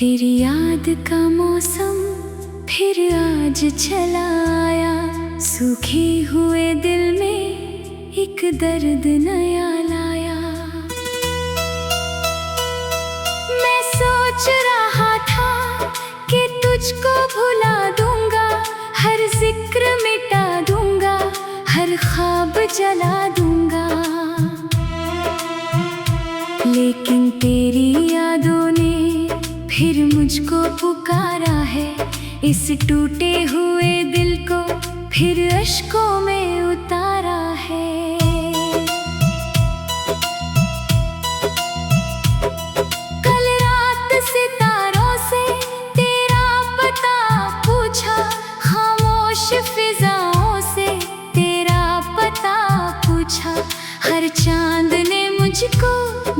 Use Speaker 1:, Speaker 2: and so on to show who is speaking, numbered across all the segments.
Speaker 1: तेरी याद का मौसम फिर आज चला आया, सूखे हुए दिल में एक दर्द नया लाया। मैं सोच रहा था कि तुझको भुला दूंगा, हर जिक्र मिटा दूंगा, हर ख्वाब जला दूंगा, लेकिन तेरी यादों ने फिर मुझको पुकारा है। इस टूटे हुए दिल को फिर अश्कों में उतारा है। कल रात सितारों से तेरा पता पूछा, खामोश फिजाओं से तेरा पता पूछा। हर चांद ने मुझको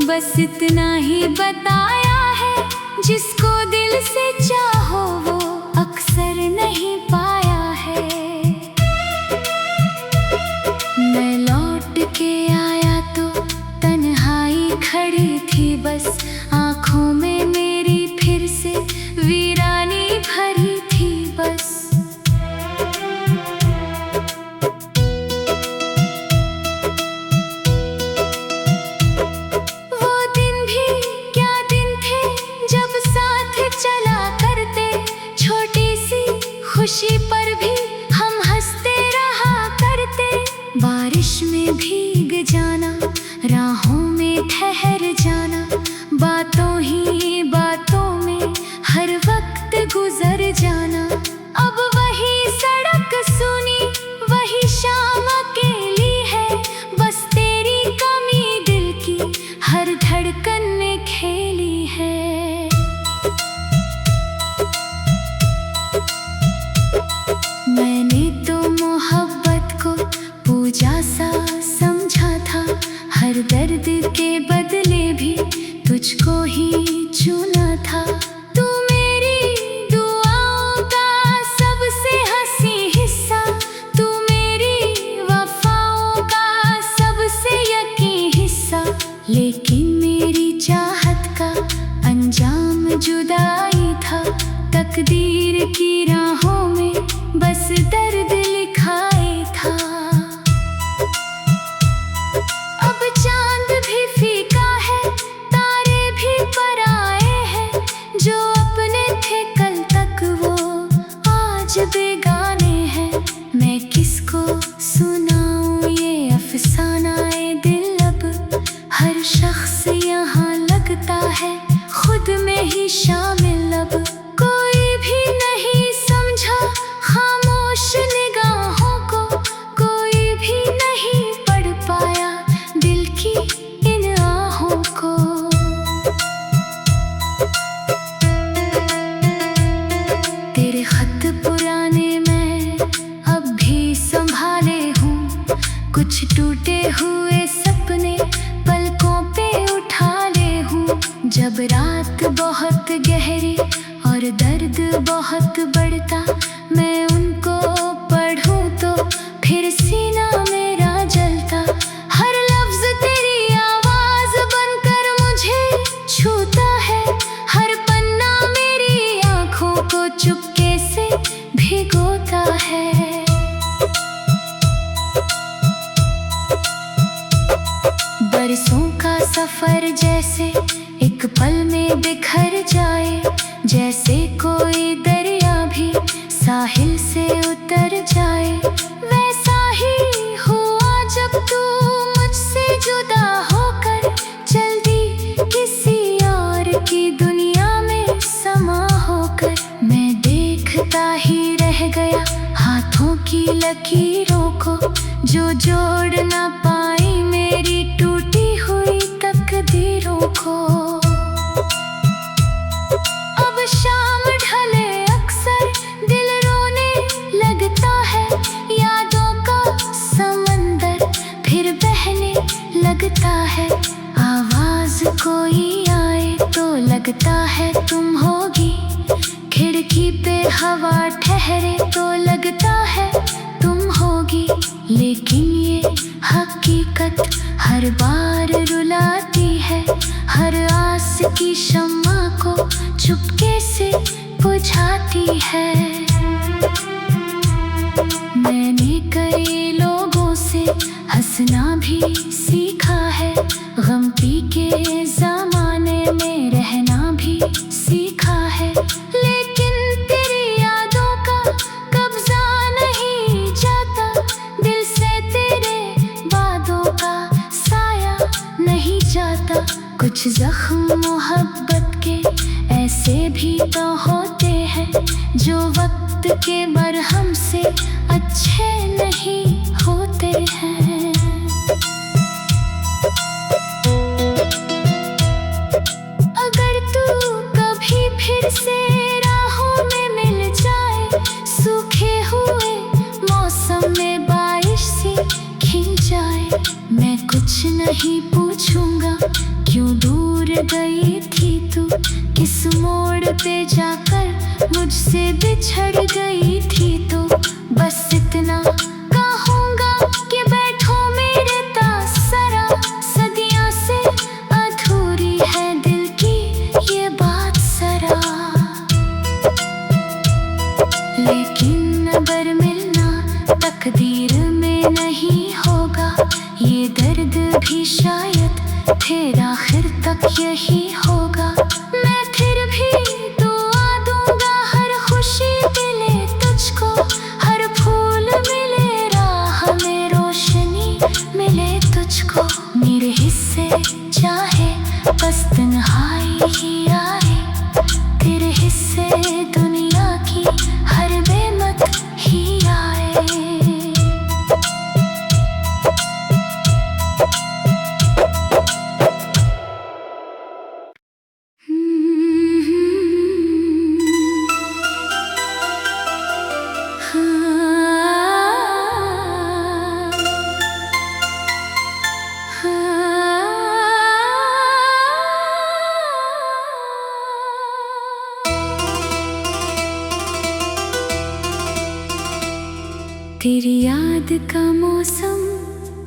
Speaker 1: बस इतना ही बताया है, जिसको दिल से चाहो वो अक्सर नहीं पाया है। मैं लौट के आया तो तन्हाई खड़ी थी बस, आंखों में मेरी फिर से वीरानी भरी थी बस। खुशी पर भी हम हंसते रहा करते, बारिश में भीग जाना, राहों में ठहर जाना, बातों ही बातों में हर वक्त गुजर जाना। अब वही सड़क सुनी, वही शाम अकेली है, बस तेरी कमी दिल की हर धड़कन में खेली है। मैंने तो मोहब्बत को पूजा सा समझा था, हर दर्द के बदले भी तुझको ही चुना था। तू मेरी दुआओं का सबसे हंसी हिस्सा, तू मेरी वफाओं का सबसे यकीन हिस्सा, लेकिन मेरी चाहत का अंजाम जुदाई था। तकदीर की राहों में बस दर्द लिखाए था। अब चांद भी फीका है, तारे भी पराए हैं, जो अपने थे कल तक वो आज बेगाने हैं। मैं किसको सुनाऊं ये अफसानाए दिल, अब हर शख्स यहाँ लगता है खुद में ही शामिल। अब कोई भी नहीं समझा खामोश निगाहों को, कोई भी नहीं पढ़ पाया दिल की इन आहों को। तेरे खत पुराने मैं अब भी संभाले हूँ, कुछ टूटे हुए सपने पलकों पे उठा ले हूँ। जब रात बहुत गहरी और दर्द बहुत बढ़ता, मैं उनको पढ़ूं तो फिर सीना मेरा जलता। हर लफ्ज तेरी आवाज बनकर मुझे छूता है, हर पन्ना मेरी आंखों को चुपके से भिगोता है। बरसों का सफर जैसे एक पल में बिखर जाए, जैसे कोई दरिया भी साहिल से उतर जाए, वैसा ही हुआ जब तू मुझसे जुदा होकर चल दी किसी और की दुनिया में समा होकर। मैं देखता ही रह गया हाथों की लकीरों को, जो जोड़ ना पाई मेरी टूटी हुई तकदीरों को। अब शाम ढले अक्सर दिल रोने लगता है, यादों का समंदर फिर बहने लगता है। आवाज कोई आए तो लगता है तुम होगी, खिड़की पे हवा ठहरे तो लगता है तुम होगी, लेकिन ये हकीकत हर बार रुलाती है, हर आस की शम्मा को चुपके से बुझाती है। मैंने कई लोगों से हंसना भी सीखा है, गम पी के ज़माने में रहना भी सीखा है। लेकिन तेरी यादों का कब्जा नहीं जाता, दिल से तेरे वादों का साया नहीं जाता। कुछ जख्म मोहब्बत के ऐसे भी तो होते हैं जो वक्त के मरहम से अच्छे नहीं होते हैं। अगर तू कभी फिर से राहों में मिल जाए, सूखे हुए मौसम में बारिश सी खिल जाए, मैं कुछ नहीं पूछूंगा क्यों दूर गई थी तू, किस मोड़ पे जाकर मुझसे बिछड़ गई थी तो। बस इतना कहूँगा कि बैठो मेरे तासरा, सदियों से अधूरी है दिल की ये बात सरा। लेकिन अगर मिलना तकदीर में नहीं होगा, ये दर्द भी शायद फिर आखिर तक यही होगा। मैं फिर भी दुआ दूंगा हर खुशी मिले तुझको, हर फूल मिले राह में रोशनी मिले तुझको। मेरे हिस्से चाहे बस तन्हाई ही आए, तेरे हिस्से दुनिया की हर बेमत ही आए। तेरी याद का मौसम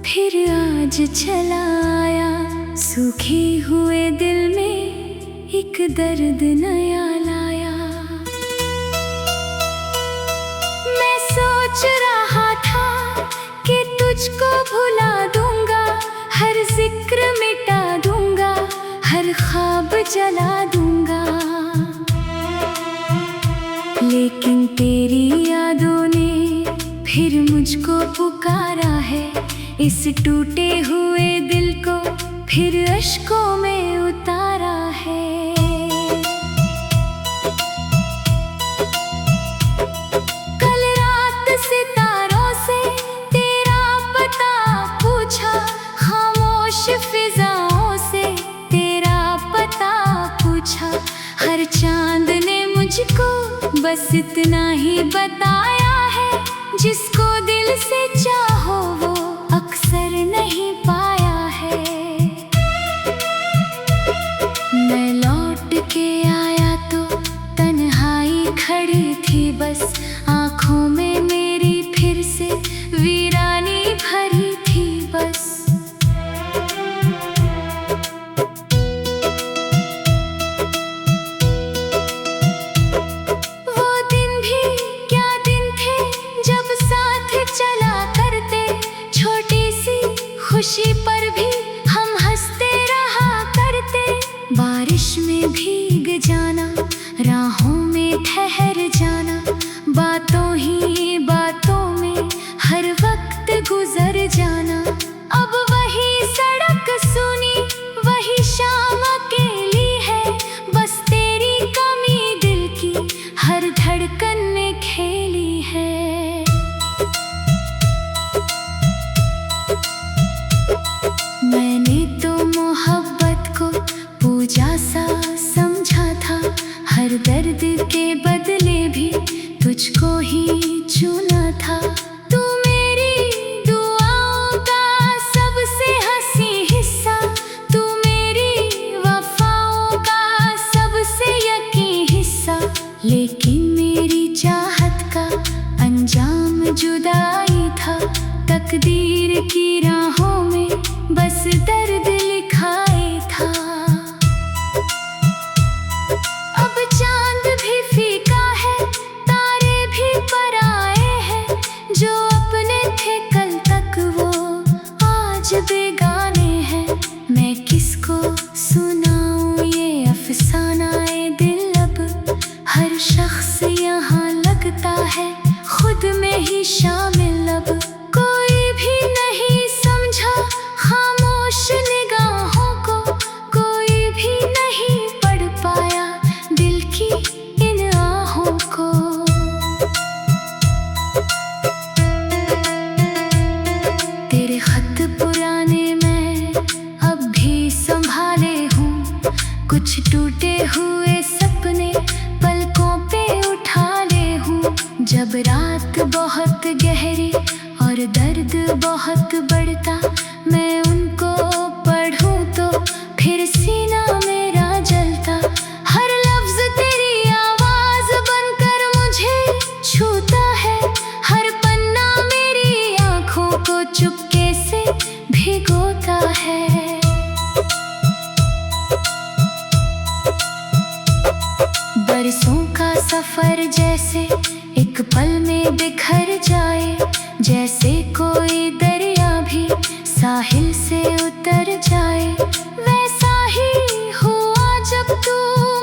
Speaker 1: फिर आज चला आया, सूखे हुए दिल में एक दर्द नया लाया। मैं सोच रहा था कि तुझको भुला दूंगा, हर जिक्र मिटा दूंगा, हर ख्वाब जला दूंगा। लेकिन तेरी यादों ने फिर मुझको पुकारा है, इस टूटे हुए दिल को फिर अश्कों में उतारा है। कल रात सितारों से तेरा पता पूछा, खामोश फिजाओं से तेरा पता पूछा। हर चांद ने मुझको बस इतना ही बताया है, जिसको दिल से चाहो वो अक्सर नहीं पाया है। मैं लौट के आया तो तन्हाई खड़ी थी बस, आँखों में मेरी फिर से वीरानी भरी थी बस। खुशी पर भी हम हंसते रहा करते, बारिश में भीग जाना, राहों में ठहर जाना, बातों ही बातों में हर वक्त गुजर जाना। अब वही सड़क सुनी, वही शाम अकेली है, बस तेरी कमी दिल की हर धड़कन ने खेली है। मैंने तो मोहब्बत को पूजा सा समझा था, हर दर्द के बदले भी तुझको ही चुना था। तू मेरी दुआओं का सबसे हंसी हिस्सा, तू मेरी वफाओं का सबसे यकीन हिस्सा। लेकिन मेरी चाहत का अंजाम जुदाई था, तकदीर की राहों में बस दर्द लिखाए था। आज बेगाने हैं। मैं किसको सुनाऊं ये अफसानाए दिल अब। हर शख्स यहाँ लगता है खुद में ही शामिल अब। कोई भी नहीं समझा खामोश निगाहों को, कोई भी नहीं पढ़ पाया दिल की इन आहों को। तेरे खत पुराने मैं अब भी संभाले हूँ, कुछ टूटे हुए सपने पलकों पे उठा ले हूँ। जब रात बहुत गहरी और दर्द बहुत बढ़ता, मैं उनको पढ़ूं तो फिर सीना मेरा जलता। हर लफ्ज तेरी आवाज बनकर मुझे छूता है, हर पन्ना मेरी आंखों को चुपके से भिगोता है। बरसों का सफर जैसे एक पल में बिखर जाए, जैसे कोई दरिया भी साहिल से उतर जाए। वैसा ही हुआ जब तू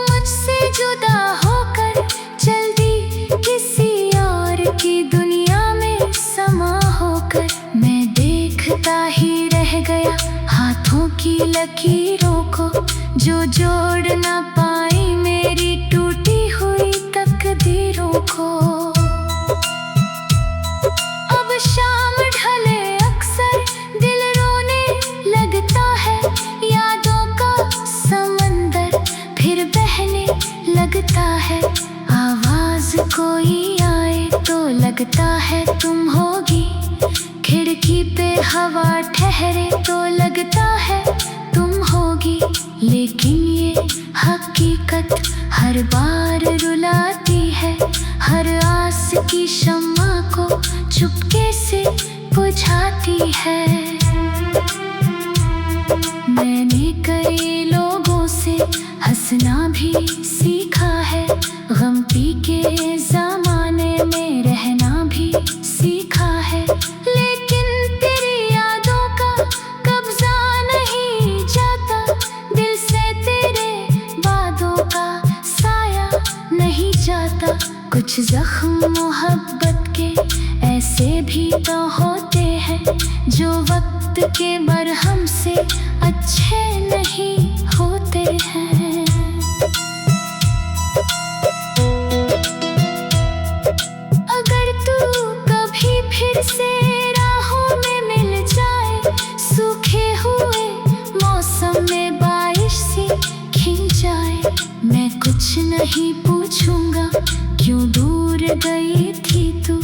Speaker 1: मुझसे जुदा होकर चल दी किसी और की दुनिया में समा होकर। मैं देखता ही रह गया हाथों की लकीरों को, जो जोड़ ना पाई मेरी टूटी हुई तकदीरों को। अब शाम ढले अक्सर दिल रोने लगता है, यादों का समंदर फिर बहने लगता है। आवाज कोई आए तो लगता है तुम होगी, खिड़की पे हवा ठहरे तो लगता है तुम होगी। लेकिन ये हकीकत हर बार रुलाती है, हर आस की शम्मा को चुपके से बुझाती है। मैंने कई लोगों से हंसना भी सीखा है, गम पी के ज़माने में रहना भी सीखा है। लेकिन तेरी यादों का कब्जा नहीं जाता, दिल से तेरे वादों का साया नहीं जाता। कुछ जख्म मोहब्बत के ऐसे भी तो होते हैं, जो वक्त के मरहम से अच्छे नहीं होते हैं। अगर तू कभी फिर से राहों में मिल जाए, सूखे हुए मौसम में बारिश सी खिल जाए, मैं कुछ नहीं पूछूंगा क्यों दूर गई थी तू,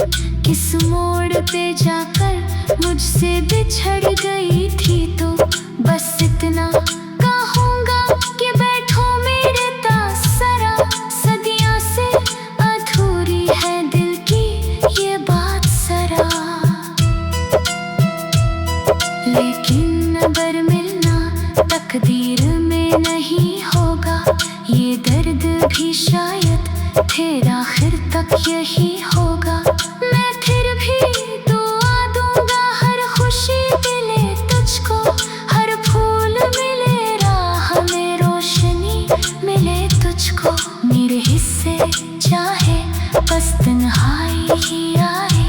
Speaker 1: किस मोड़ पे जाकर मुझसे बिछड़ गई थी तू। बस इतना कहूँगा कि बैठो मेरे तासरा, सदियों से अधूरी है दिल की ये बात सरा। लेकिन अगर मिलना तकदीर में नहीं होगा, ये दर्द भी शायद फिर आखिर तक यही होगा। मैं फिर भी दुआ दूंगा हर खुशी मिले तुझको, हर फूल मिले राह में रोशनी मिले तुझको। मेरे हिस्से चाहे बस तन्हाई ही आए,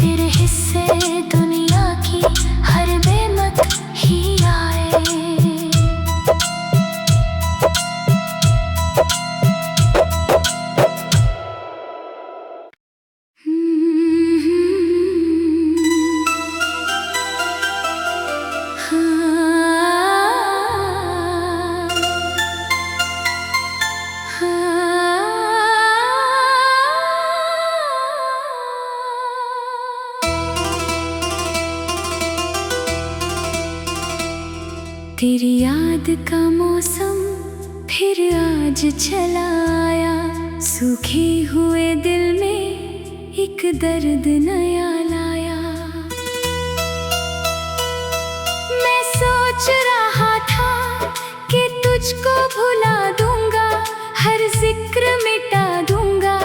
Speaker 1: तेरे हिस्से दुनिया की हर बेमत ही आए। तेरी याद का मौसम फिर आज चला आया, सूखे हुए दिल में एक दर्द नया लाया। मैं सोच रहा था कि तुझको भुला दूंगा, हर जिक्र मिटा दूंगा,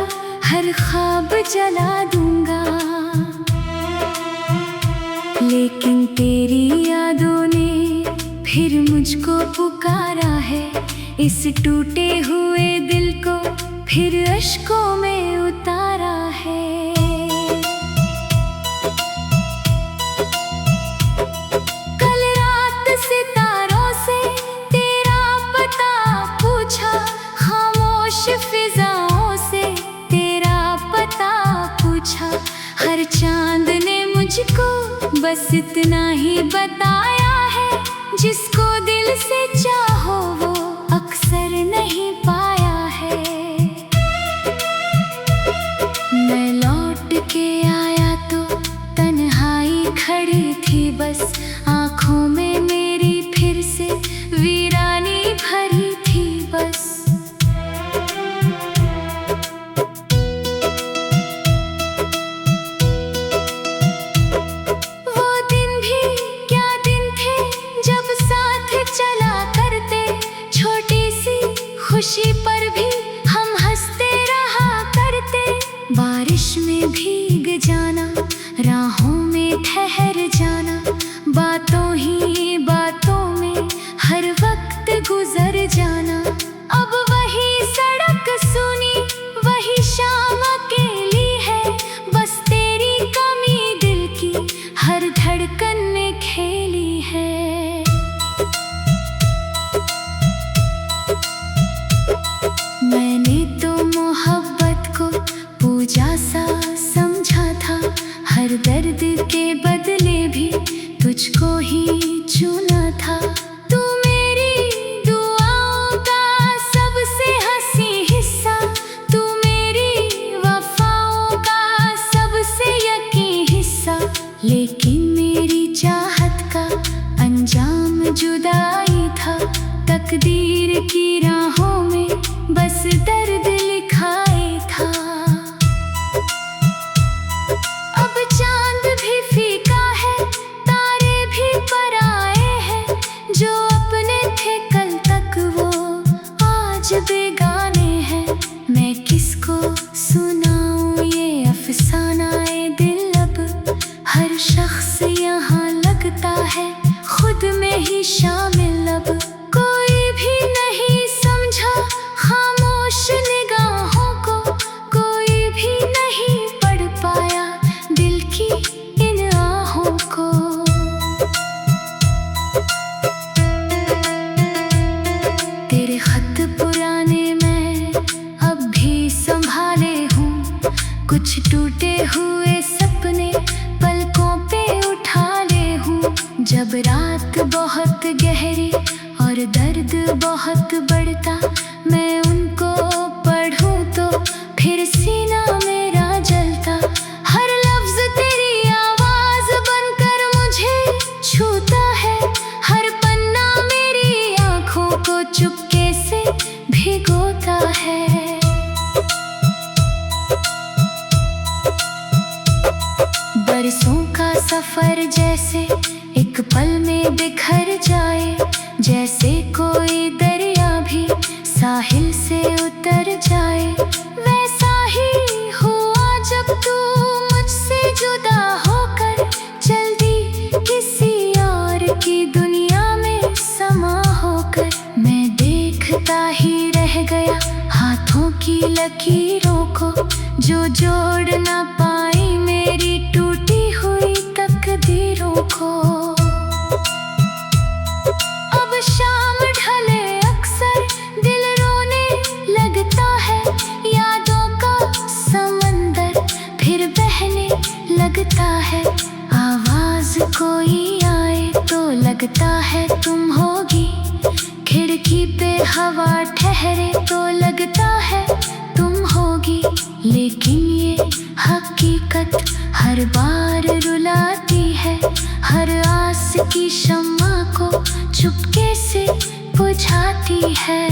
Speaker 1: हर ख्वाब जला दूंगा, लेकिन लेकिन तेरी यादों ने फिर मुझको पुकारा है। इस टूटे हुए दिल को फिर अश्कों में उतारा है। कल रात सितारों से तेरा पता पूछा, खामोश फिजाओं से तेरा पता पूछा। हर चांद ने मुझको बस इतना ही बताया है, जिसको दिल से चाहो वो अक्सर नहीं पाया है। मैं लौट के आया तो तन्हाई खड़ी थी बस, आंखों में मेरी फिर से वीरानी भरी थी बस। वो दिन भी क्या दिन थे जब साथ चला करते, छोटी सी खुशी पर भी हम हंसते रहा करते। बारिश में भीग जाना, राहों में ठहर जाना, बातों ही बातों में हर वक्त गुजर जाना। अब वही सड़क सुनी, वही शाम अकेली है, बस तेरी कमी दिल की हर धड़कन में खेली है। मैंने तो मोहब्बत को पूजा सा समझा था, हर दर्द के बदले भी तुझको ही चुना था। तू मेरी दुआओं का सबसे हंसी हिस्सा, तू मेरी वफाओं का सबसे यकीन हिस्सा। लेकिन मेरी चाहत का अंजाम जुदाई था, तकदीर की राहों में बस दर्द लिखाए था। अब चांद भी फीका है, तारे भी पराए हैं, जो अपने थे कल तक वो आज बेगाने हैं। मैं किसको सुनाऊं ये अफसाना ए दिल, अब हर शख्स यहाँ लगता है खुद में ही शामिल। अब कोई भी नहीं समझा खामोश निगाहों को, कोई भी नहीं पढ़ पाया दिल की इन आहों को। तेरे खत पुराने मैं अब भी संभाले हूँ, कुछ टूटे हुए सपने पलकों पे उठा ले हूँ। जब रात बहुत गहरी और दर्द बहुत बढ़ता, मैं उनको पढ़ूं तो फिर सीना मेरा जलता। हर लफ्ज तेरी आवाज बनकर मुझे छूता है, हर पन्ना मेरी आंखों को चुपके से भिगोता है। बरसों का सफर जैसे एक पल में बिखर जाए, जैसे कोई दरिया भी साहिल से उतर जाए। वैसा ही हुआ जब तू मुझसे जुदा होकर चल दी किसी और की दुनिया में समा होकर। मैं देखता ही रह गया हाथों की लकीरों को, जो जोड़ ना पाई मेरी टूटी हुई तकदीरों को। अब शाम ढले अक्सर दिल रोने लगता है, यादों का समंदर फिर बहने लगता है। आवाज कोई आए तो लगता है तुम होगी, खिड़की पे हवा ठहरे तो लगता है तुम होगी। लेकिन ये हकीकत हर बार रुलाती है, हर आस की शम्मा को चुपके से बुझाती है।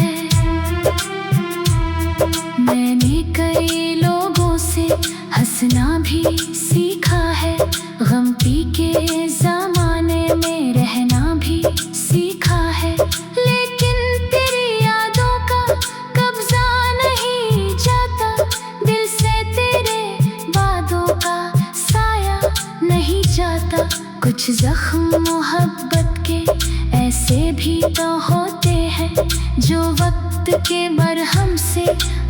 Speaker 1: मैंने कई लोगों से हंसना भी सीखा है, गम पी के जमाने में रहना भी सीखा है। लेकिन तेरी यादों का कब्जा नहीं जाता, दिल से तेरे वादों का साया नहीं जाता। कुछ जख्म मोहब्बत के ऐसे भी तो होते हैं जो वक्त के मरहम से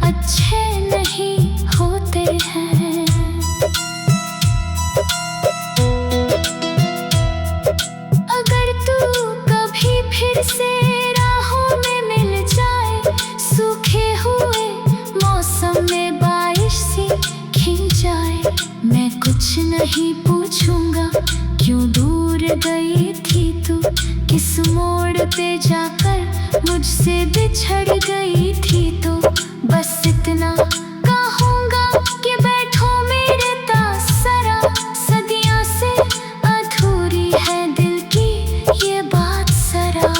Speaker 1: अच्छे नहीं होते हैं। अगर तू कभी फिर से राहों में मिल जाए, सूखे हुए मौसम में बारिश सी खिल जाए, मैं कुछ नहीं पूछूंगा क्यों दूर गई थी तू, किस मोड़ पे जाकर मुझसे बिछड़ गई थी तू। बस इतना कहूँगा कि बैठो मेरे तासरा, सदियों से अधूरी है दिल की ये बात सरा।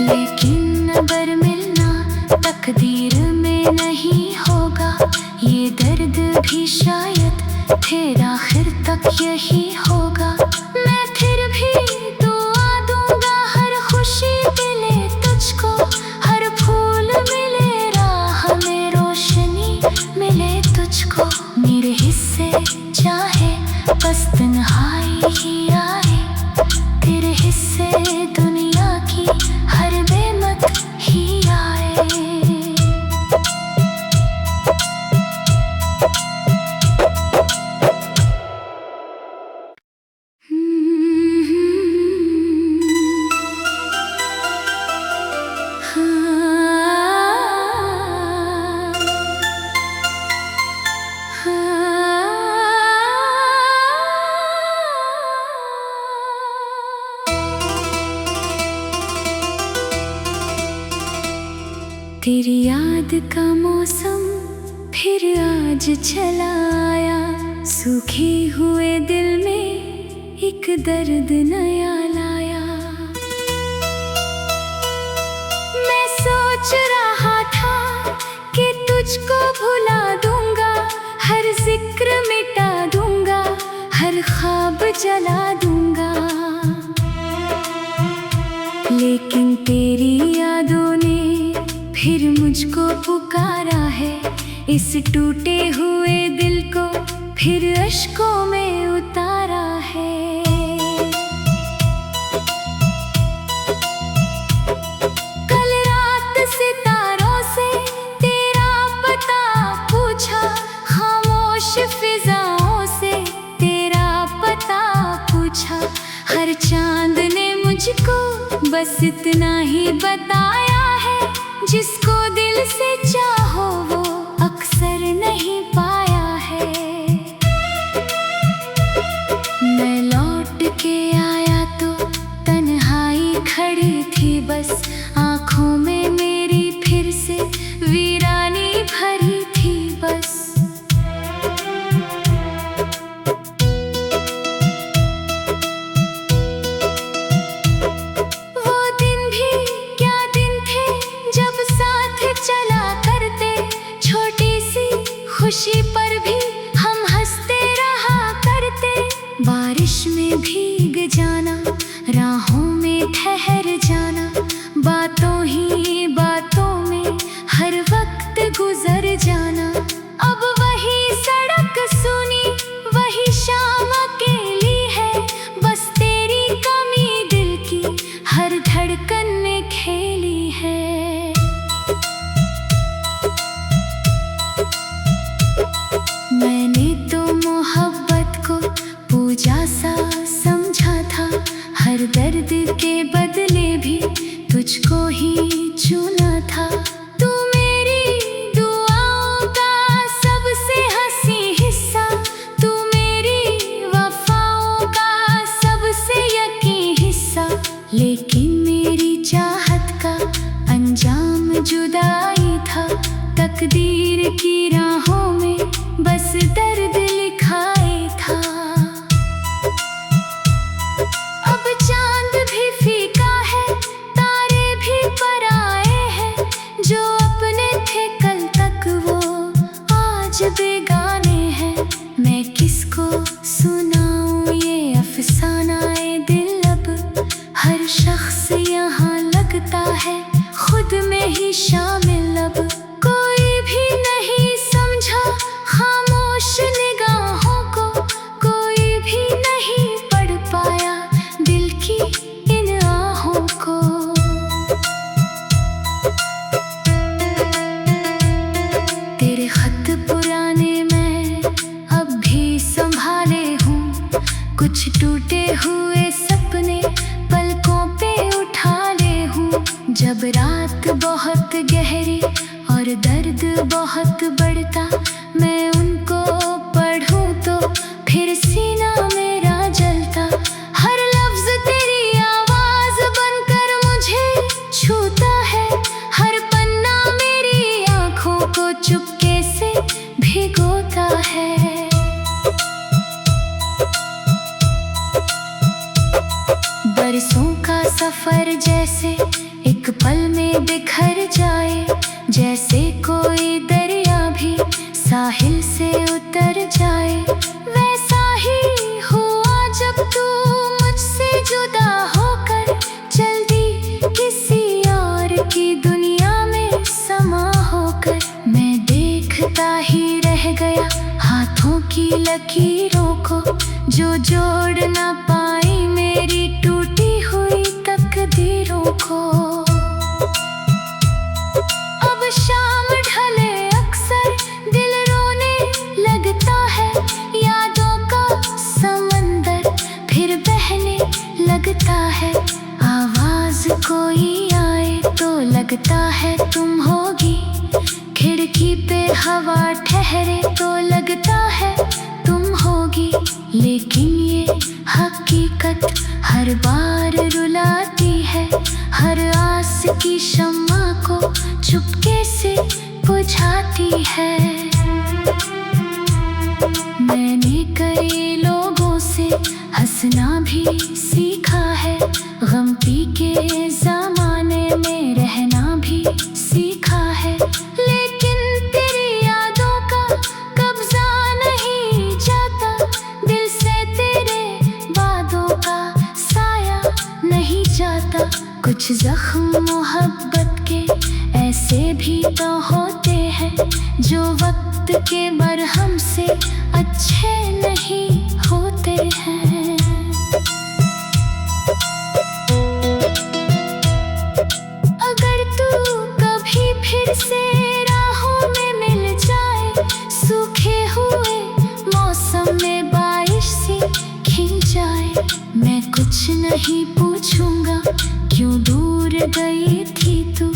Speaker 1: लेकिन अगर मिलना तकदीर में नहीं होगा, ये दर्द भी शायद फिर आखिर तक यही होगा। मैं फिर भी दुआ दूंगा हर खुशी मिले तुझको, हर फूल मिले राह में रोशनी मिले तुझको। मेरे हिस्से चाहे बस तन्हाई ही आए, तेरे हिस्से दुनिया की हर नेमत ही आए। तेरी याद का मौसम फिर आज चला आया, सूखे हुए दिल में एक दर्द नया लाया। मैं सोच रहा था कि तुझको भुला दूंगा, हर जिक्र मिटा दूंगा, हर ख्वाब जला दूंगा। लेकिन तेरी यादों ने फिर मुझको पुकारा है, इस टूटे हुए दिल को फिर अश्कों में उतारा है। कल रात सितारों से तेरा पता पूछा, खामोश फिजाओं से तेरा पता पूछा। हर चांद ने मुझको बस इतना ही बताया है, जिसको दिल से चाहो वो अक्सर नहीं पाया है। मैं लौट के आया तो तन्हाई खड़ी थी बस, आँखों में मेरी फिर से वीरानी भरी थी बस। खुशी पर भी हम हंसते रहा करते, बारिश में भीग जाना, राहों में ठहर जाना, बातों ही बातों में हर वक्त गुजर जाना। अब वही सड़क सुनी, वही शाम अकेली है, बस तेरी कमी दिल की हर धड़कन में खेली है। मैंने तो मोहब्बत को पूजा सा समझा था, हर दर्द के बदले भी तुझको ही चुना था। तू मेरी दुआओं का सबसे हंसी हिस्सा, तू मेरी वफाओं का सबसे यकीन हिस्सा। लेकिन मेरी चाहत का अंजाम जुदाई था, तकदीर की राहों में बस दर्द लिखाए था। अब चांद भी फीका है, तारे भी पराए हैं, जो अपने थे कल तक वो आज बेगाने हैं। मैं किसको सुनाऊं ये अफसानाए दिल, अब हर शख्स यहाँ लगता है खुद में ही शामिल। अब कोई भी नहीं समझा खामोश निगाहों को, कोई भी नहीं टूटे हुए सपने पलकों पे उठा ले हूँ। जब रात बहुत गहरी और दर्द बहुत बढ़ता, मैं उनको पढ़ूं तो फिर सीना मेरा जलता। हर लफ्ज तेरी आवाज बनकर मुझे छूता है, हर पन्ना मेरी आंखों को चुपके से भिगोता है। बरसों का सफर जैसे एक पल में बिखर जाए, जैसे कोई दरिया भी साहिल से उतर जाए। वैसा ही हुआ जब तू मुझसे जुदा होकर चल दी किसी और की दुनिया में समा होकर। मैं देखता ही रह गया हाथों की लकीरों को, जो जोड़ ना पाई मेरी टूटी हुई तकदीरों को। अब शाम ढले अक्सर दिल रोने लगता है, यादों का समंदर फिर बहने लगता है। आवाज कोई आए तो लगता है तुम होगी, खिड़की पे हवा ठहरे तो लगता है तुम होगी। लेकिन ये हकीकत हर बार रुलाती है, हर आस की शम्मा को चुपके से बुझाती है। मैंने कई लोगों से हंसना भी सीखा है, गम पी के ज़माने में रहना भी सीखा है। लेकिन तेरी यादों का कब्जा नहीं जाता, दिल से तेरे वादों का साया नहीं जाता। कुछ जख्म मोहब्बत के ऐसे भी तो होते हैं, जो वक्त के मरहम से अच्छे नहीं होते हैं। अगर तू कभी फिर से राहों में मिल जाए, सूखे हुए मौसम में बारिश सी खिल जाए, मैं कुछ नहीं पूछूंगा क्यों दूर गई थी तू,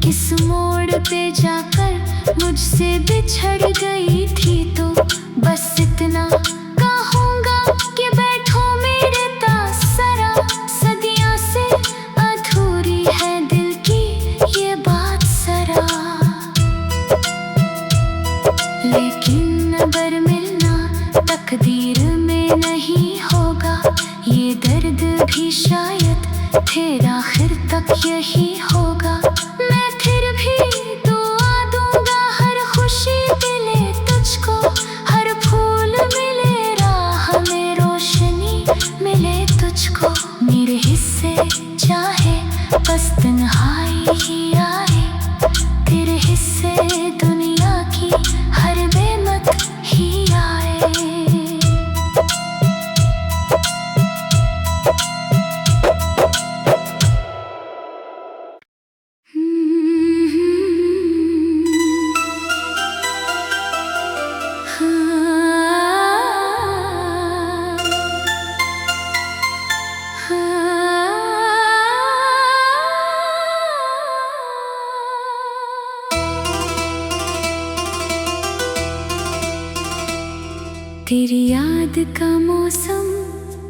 Speaker 1: किस मोड़ पे जाकर मुझसे बिछड़ गई थी तो। बस इतना कहूँगा कि बैठो मेरे तासरा, सदियों से अधूरी है दिल की ये बात सरा। लेकिन अगर मिलना तकदीर में नहीं होगा, ये दर्द भी शायद फिर आखिर तक यही होगा। मैं फिर भी दुआ दूंगा हर खुशी मिले तुझको, हर फूल मिले राह में रोशनी मिले तुझको। मेरे हिस्से चाहे बस तन्हाई ही आए, तेरे हिस्से दुनिया की हर बेमत ही आए। तेरी याद का मौसम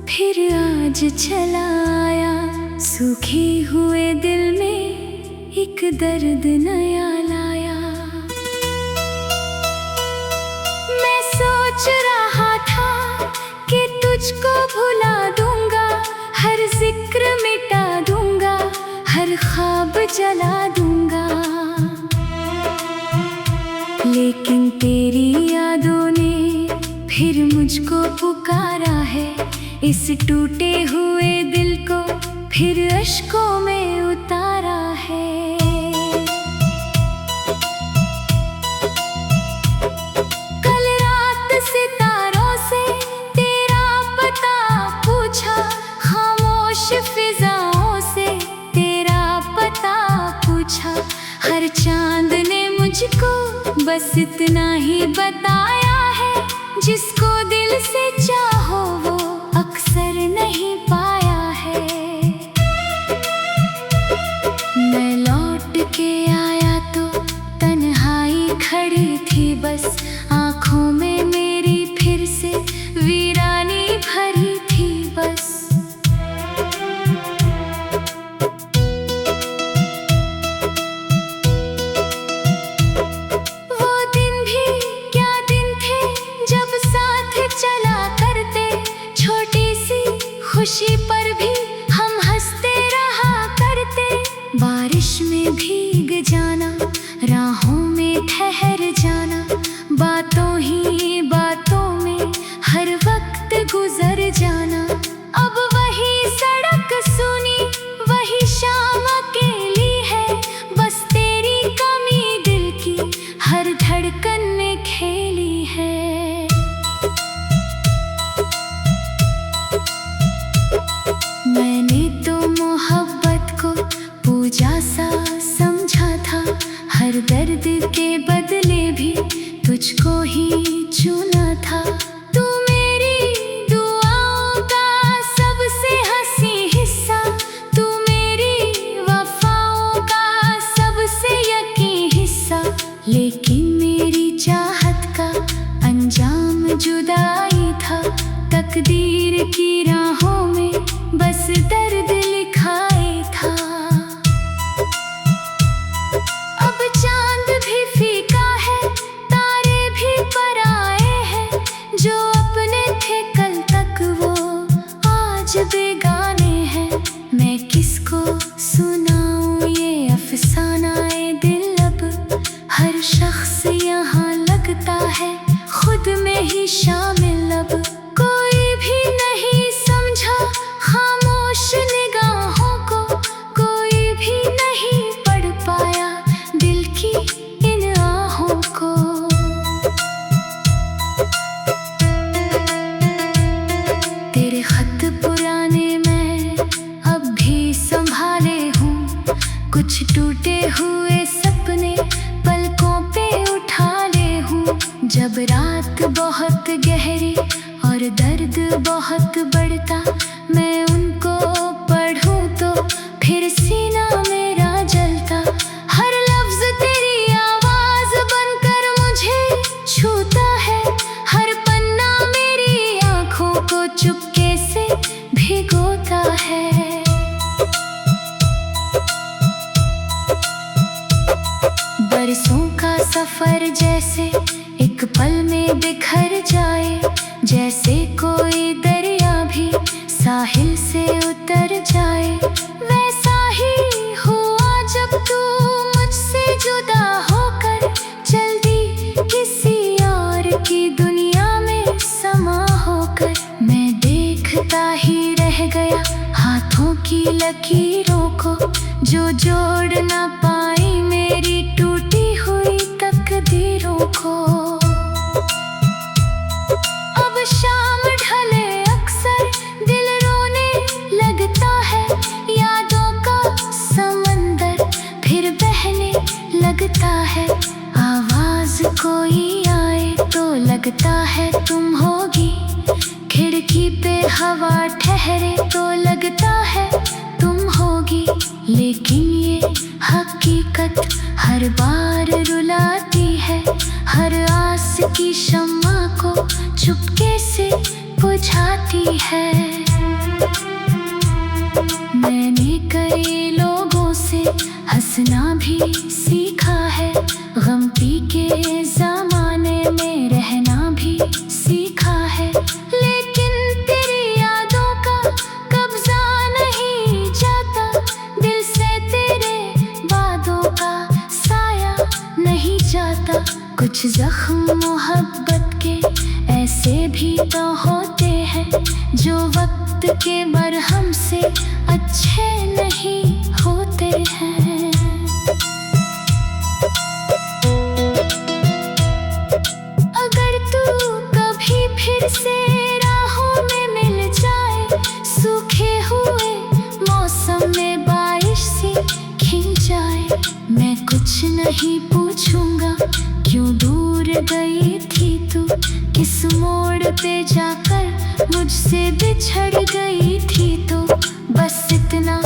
Speaker 1: फिर आज चला आया, सूखे हुए दिल में एक दर्द नया लाया। मैं सोच रहा था कि तुझको भुला दूंगा, हर जिक्र मिटा दूंगा, हर ख्वाब जला दूंगा। लेकिन तेरी यादों ने फिर मुझको पुकारा है, इस टूटे हुए दिल को फिर अश्कों में उतारा है। कल रात सितारों से तेरा पता पूछा, खामोश फिजाओं से तेरा पता पूछा। हर चांद ने मुझको बस इतना ही बताया है, जिसको दिल से चाहो वो अक्सर नहीं पाया है। मैं लौट के आया तो तन्हाई खड़ी थी बस, आँखों में मेरी फिर से वीरानी भरी थी बस। वो दिन भी क्या दिन थे जब साथ चला करते, छोटी सी खुशी पर भी हम हंसते रहा करते। बारिश में भीग जाना, राहों में ठहर जाना, बातों ही बातों में हर वक्त गुजर जाना। अब वही सड़क सुनी, वही शाम अकेली है, बस तेरी कमी दिल की हर धड़कन में खेली है। मैंने तो मोहब्बत को पूजा सा समझा था, हर दर्द के बदले भी तुझको ही चुना था। तू मेरी दुआओं का सबसे हंसी हिस्सा, तू मेरी वफाओं का सबसे यकीन हिस्सा। लेकिन मेरी चाहत का अंजाम जुदाई था, तकदीर की राहों में बस दर्द लिखाए था। अब चांद भी फीका है, तारे भी पराए हैं, जो अपने थे कल तक वो आज बेगाने हैं। मैं किसको सुनाऊं ये अफसानाए दिल, अब हर शख्स यहाँ लगता है खुद में ही शामिल। अब कोई भी नहीं समझा खामोश निगाहों को, कोई भी नहीं पढ़ पाया दिल की इन आहों को। तेरे खत पुराने मैं अब भी संभाले हूँ, कुछ टूटे हुए सपने पलकों पे उठा ले हूँ। जब रात बहुत गहरी और दर्द बहुत बढ़ता, मैं उनको पढ़ूं तो फिर सीना मेरा जलता। हर लफ्ज तेरी आवाज बनकर मुझे छूता है, हर पन्ना मेरी आँखों को चुपके से भिगोता है। बरसों का सफर जैसे एक पल में बिखर जाए, जैसे कोई दरिया भी साहिल से उतर जाए। वैसा ही हुआ जब तू मुझसे जुदा होकर चल दी किसी और की दुनिया में समा होकर। मैं देखता ही रह गया हाथों की लकीरों को, जो जोड़ ना पाई मेरी टूटी हुई तकदीरों को। अब शाम ढले अक्सर दिल रोने लगता है, यादों का समंदर फिर बहने लगता है। आवाज कोई आए तो लगता है तुम होगी, खिड़की पे हवा ठहरे तो लगता है तुम होगी। लेकिन ये हकीकत हर बार रुलाती है, हर आस की शम्मा को चुपके से बुझाती है। मैंने कई लोगों से हंसना भी सीखा है, गम पी के जमाने में रहना भी सीखा है। लेकिन तेरी यादों का कब्जा नहीं जाता, दिल से तेरे वादों का साया नहीं जाता। कुछ जख्म मोहब्बत के ऐसे भी तो होते हैं, जो वक्त के मरहम से अच्छे नहीं होते हैं। अगर तू कभी फिर से राहों में मिल जाए, सूखे हुए मौसम में बारिश सी खिल जाए, मैं कुछ नहीं पूछूंगा क्यों दूर गई थी तू, किस मोड़ पे जाकर मुझसे बिछड़ गई थी, तो बस इतना